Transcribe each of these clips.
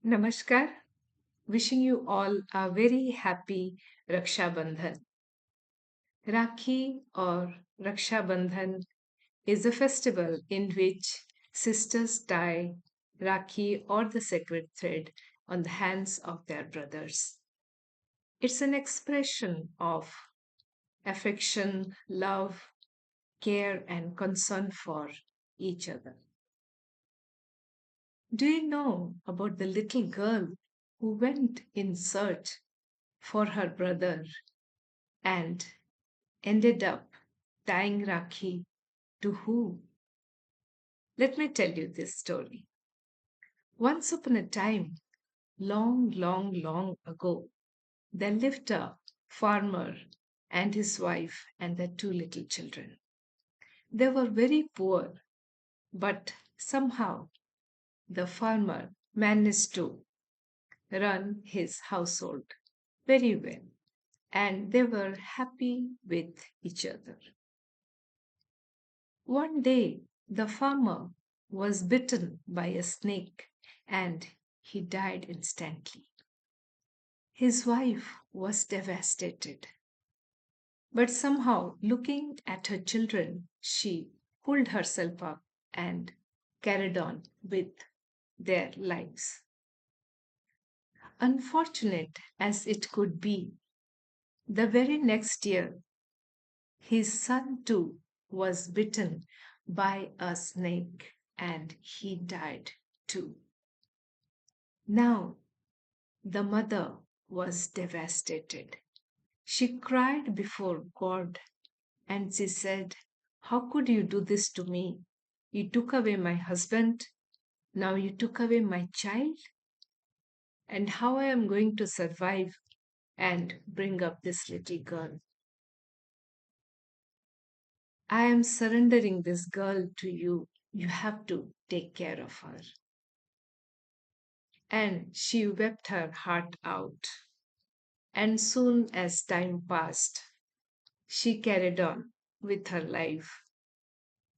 Namaskar. Wishing you all a very happy Raksha Bandhan. Rakhi or Raksha Bandhan is a festival in which sisters tie Rakhi or the sacred thread on the hands of their brothers. It's an expression of affection, love, care, and concern for each other. Do you know about the little girl who went in search for her brother and ended up tying Rakhi to who? Let me tell you this story. Once upon a time, long, long, long ago, there lived a farmer and his wife and their two little children. They were very poor, but somehow the farmer managed to run his household very well, and they were happy with each other. One day, the farmer was bitten by a snake and he died instantly. His wife was devastated, but somehow, looking at her children, she pulled herself up and carried on with their lives. Unfortunate as it could be, the very next year, his son too was bitten by a snake and he died too. Now the mother was devastated. She cried before God and she said, "How could you do this to me? You took away my husband, now you took away my child, and how I am going to survive and bring up this little girl. I am surrendering this girl to you. You have to take care of her." And she wept her heart out. And soon as time passed, she carried on with her life,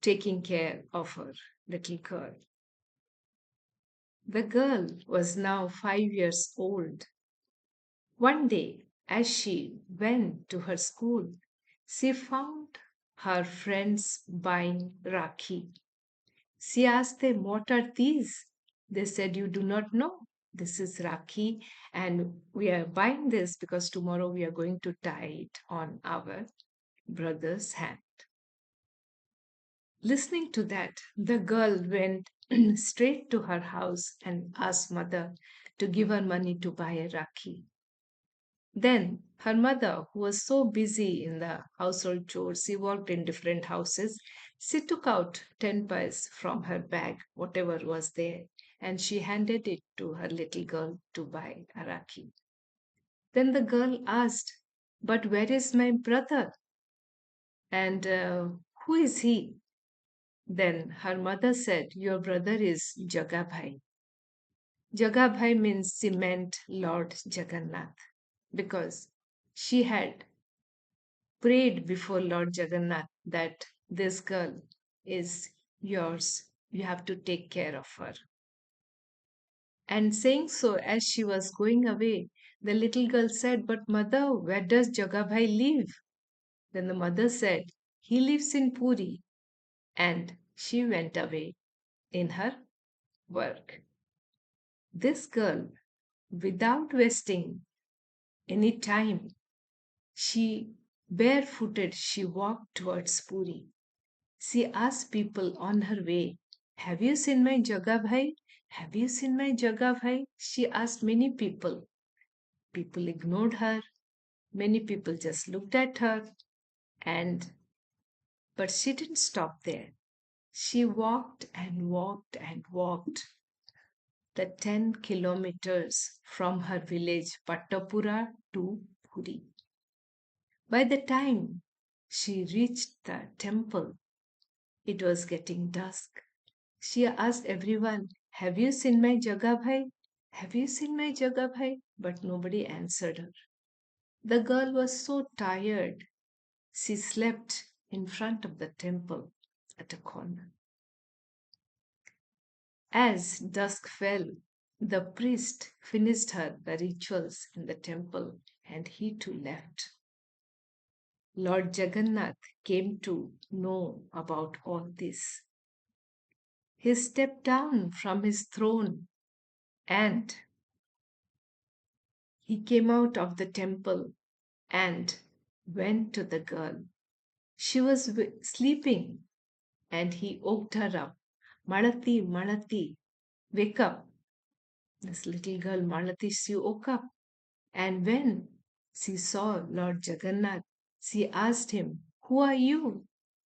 taking care of her little girl. The girl was now 5 years old. One day, as she went to her school, she found her friends buying rakhi. She asked them, "What are these?" They said, "You do not know. This is rakhi, and we are buying this because tomorrow we are going to tie it on our brother's hand." Listening to that, the girl went straight to her house and asked mother to give her money to buy a rakhi. Then her mother, who was so busy in the household chores, she worked in different houses, she took out 10 pies from her bag, whatever was there, and she handed it to her little girl to buy a rakhi. Then the girl asked, "But where is my brother? And who is he?" Then her mother said, "Your brother is Jagabhai." Jagabhai means she meant Lord Jagannath because she had prayed before Lord Jagannath that this girl is yours. You have to take care of her. And saying so, as she was going away, the little girl said, "But mother, where does Jagabhai live?" Then the mother said, "He lives in Puri." And she went away in her work. This girl, without wasting any time, she barefooted, she walked towards Puri. She asked people on her way, "Have you seen my Jaga Bhai? Have you seen my Jaga Bhai?" She asked many people. People ignored her. Many people just looked at her. And but she didn't stop there. She walked and walked and walked the 10 kilometers from her village Patapura to Puri. By the time she reached the temple, it was getting dusk. She asked everyone, "Have you seen my Jaga Bhai? Have you seen my Jaga Bhai?" But nobody answered her. The girl was so tired, she slept in front of the temple at a corner. As dusk fell, The priest finished her the rituals in the temple and he too left. Lord Jagannath came to know about all this. He stepped down from his throne and he came out of the temple and went to the girl. She was sleeping and he woke her up. Malati, Malati, wake up. This little girl, Malati, she woke up. And when she saw Lord Jagannath, she asked him, "Who are you?"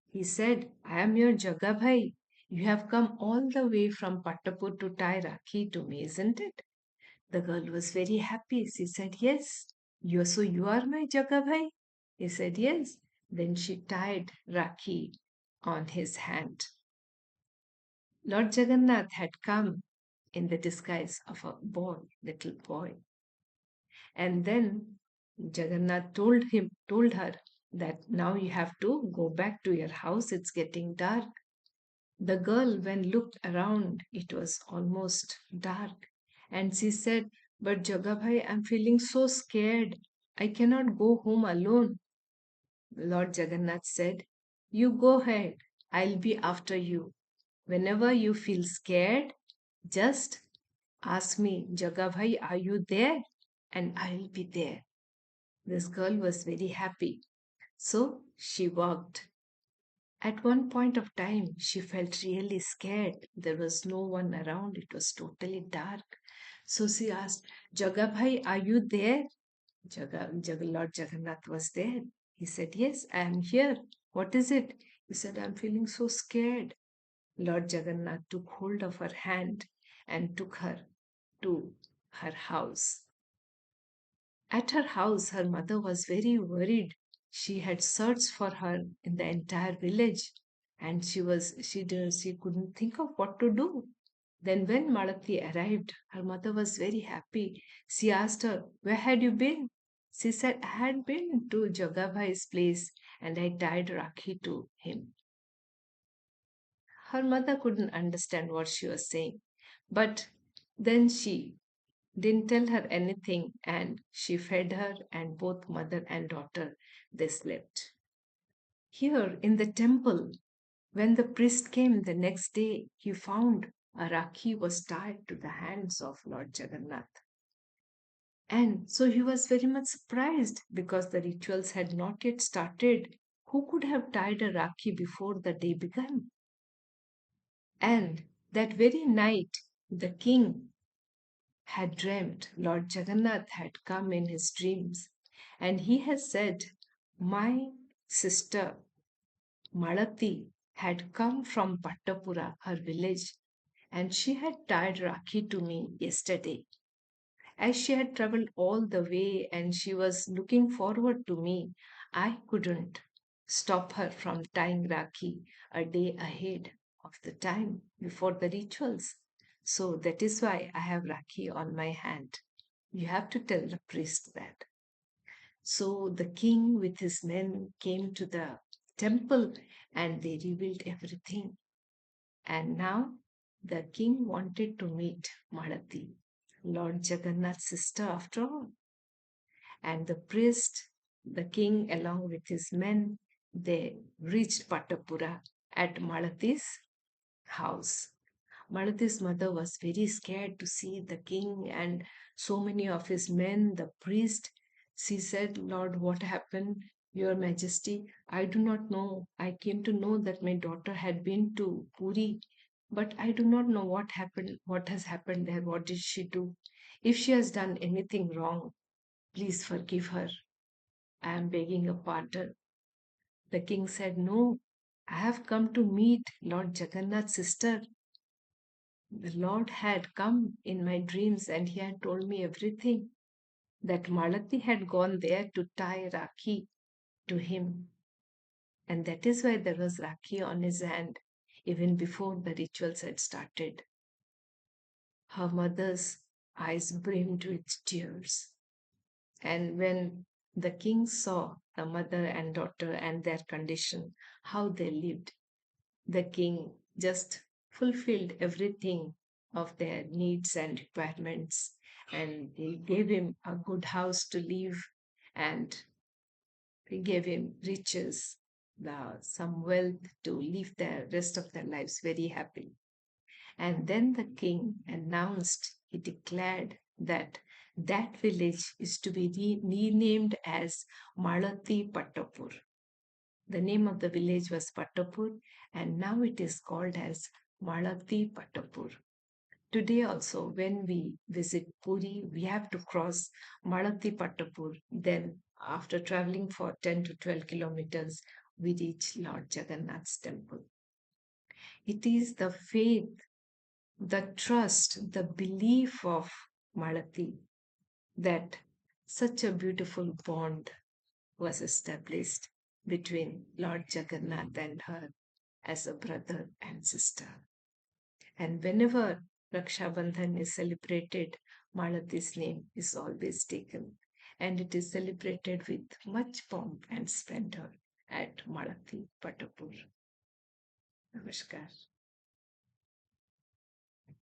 He said, "I am your Jagabhai. You have come all the way from Patapur to tie Rakhi to me, isn't it?" The girl was very happy. She said, "Yes." You are my Jagabhai?" He said, "Yes." Then she tied Rakhi on his hand. Lord Jagannath had come in the disguise of a little boy. And then Jagannath told her that now you have to go back to your house. It's getting dark. The girl, when looked around, it was almost dark. And she said, "But Jagabhai, I'm feeling so scared. I cannot go home alone." Lord Jagannath said, "You go ahead. I'll be after you. Whenever you feel scared, just ask me, Jagabhai, are you there? And I'll be there." This girl was very happy. So she walked. At one point of time, she felt really scared. There was no one around. It was totally dark. So she asked, "Jagabhai, are you there?" Lord Jagannath was there. He said, "Yes, I am here. What is it?" He said, "I'm feeling so scared." Lord Jagannath took hold of her hand and took her to her house. At her house, her mother was very worried. She had searched for her in the entire village, and she couldn't think of what to do. Then, when Malati arrived, her mother was very happy. She asked her, "Where had you been?" She said, "I had been to Jogabhai's place and I tied Rakhi to him." Her mother couldn't understand what she was saying, but then she didn't tell her anything and she fed her, and both mother and daughter they slept. Here in the temple, when the priest came the next day, he found a rakhi was tied to the hands of Lord Jagannath. And so he was very much surprised because the rituals had not yet started. Who could have tied a rakhi before the day began? And that very night, the king had dreamt Lord Jagannath had come in his dreams, and he has said, "My sister Malati had come from Patapura, her village, and she had tied Rakhi to me yesterday. As she had traveled all the way and she was looking forward to me, I couldn't stop her from tying Rakhi a day ahead of the time before the rituals. So that is why I have Rakhi on my hand. You have to tell the priest that." So the king with his men came to the temple and they revealed everything. And now the king wanted to meet Malati, Lord Jagannath's sister after all. And the priest, the king, along with his men, they reached Patapura at Malati's house. Malati's mother was very scared to see the king and so many of his men, the priest. She said, "Lord, what happened? Your Majesty, I do not know. I came to know that my daughter had been to Puri, but I do not know what happened, what has happened there, what did she do? If she has done anything wrong, please forgive her. I am begging a pardon." The king said, "No, I have come to meet Lord Jagannath's sister. The Lord had come in my dreams and he had told me everything, that Malati had gone there to tie Rakhi to him. And that is why there was Rakhi on his hand even before the rituals had started." Her mother's eyes brimmed with tears. And when the king saw the mother and daughter and their condition, how they lived, the king just fulfilled everything of their needs and requirements. And he gave him a good house to live, and he gave him riches, some wealth to live the rest of their lives very happily. And then the king announced, he declared that that village is to be renamed as Malati Patapur. The name of the village was Patapur, and now it is called as Malati Patapur. Today also, when we visit Puri, we have to cross Malati Patapur. Then, after traveling for 10 to 12 kilometers, we reach Lord Jagannath's temple. It is the faith, the trust, the belief of Malati that such a beautiful bond was established between Lord Jagannath and her as a brother and sister. And whenever Raksha Bandhan is celebrated, Malati's name is always taken, and it is celebrated with much pomp and splendor at Malati Patapur. Namaskar.